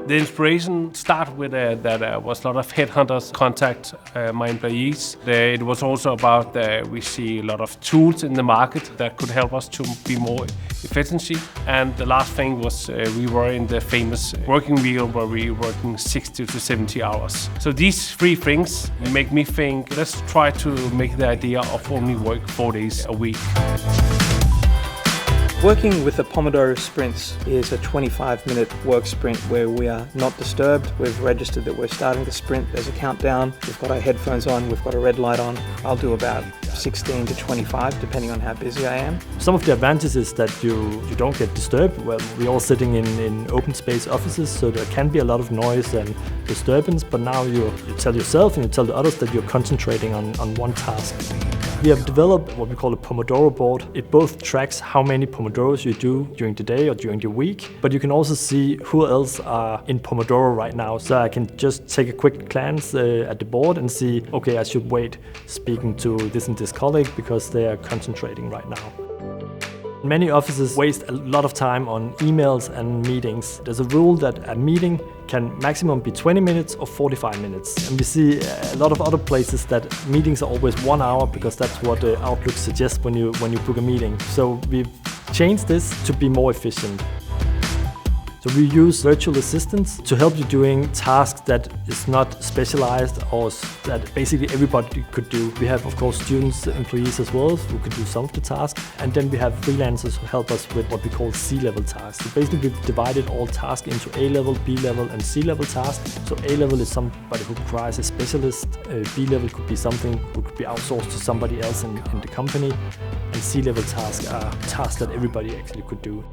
The inspiration started with that was a lot of headhunters contact my employees. It was also about we see a lot of tools in the market that could help us to be more efficiency. And the last thing was we were in the famous working wheel where we were working 60 to 70 hours. So these three things make me think, let's try to make the idea of only work 4 days a week. Working with the Pomodoro sprints is a 25-minute work sprint where we are not disturbed. We've registered that we're starting the sprint. There's a countdown. We've got our headphones on. We've got a red light on. I'll do about 16 to 25, depending on how busy I am. Some of the advantages is that you don't get disturbed. Well, we're all sitting in open space offices, so there can be a lot of noise and disturbance, but now you tell yourself and you tell the others that you're concentrating on one task. We have developed what we call a Pomodoro board. It both tracks how many Pomodoros you do during the day or during the week, but you can also see who else are in Pomodoro right now. So I can just take a quick glance at the board and see, okay, I should wait speaking to this and this colleague because they are concentrating right now. Many offices waste a lot of time on emails and meetings. There's a rule that a meeting can maximum be 20 minutes or 45 minutes. And we see a lot of other places that meetings are always 1 hour because that's what the Outlook suggests when you book a meeting. So we've changed this to be more efficient. So we use virtual assistants to help you doing tasks that is not specialized or that basically everybody could do. We have, of course, students, employees as well, who could do some of the tasks. And then we have freelancers who help us with what we call C-level tasks. So basically we've divided all tasks into A-level, B-level and C-level tasks. So A-level is somebody who requires a specialist. B-level could be something who could be outsourced to somebody else in the company. And C-level tasks are tasks that everybody actually could do.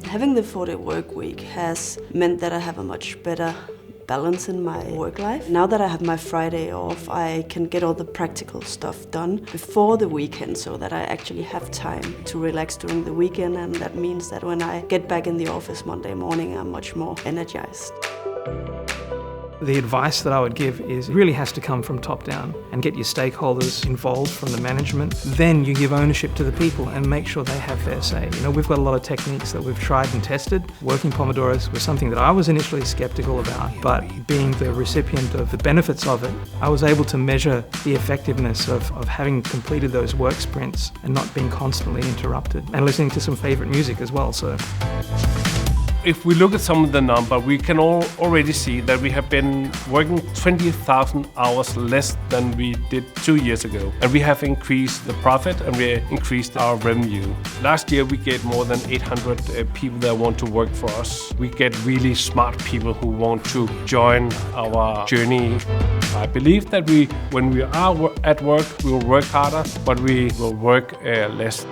Having the 4-day work week has meant that I have a much better balance in my work life. Now that I have my Friday off, I can get all the practical stuff done before the weekend so that I actually have time to relax during the weekend, and that means that when I get back in the office Monday morning, I'm much more energized. The advice that I would give is it really has to come from top down and get your stakeholders involved from the management. Then you give ownership to the people and make sure they have their say. You know, we've got a lot of techniques that we've tried and tested. Working Pomodoros was something that I was initially skeptical about, but being the recipient of the benefits of it, I was able to measure the effectiveness of having completed those work sprints and not being constantly interrupted and listening to some favorite music as well. So. If we look at some of the numbers, we can already see that we have been working 20,000 hours less than we did 2 years ago. And we have increased the profit and we increased our revenue. Last year we get more than 800 people that want to work for us. We get really smart people who want to join our journey. I believe that when we are at work, we will work harder, but we will work less.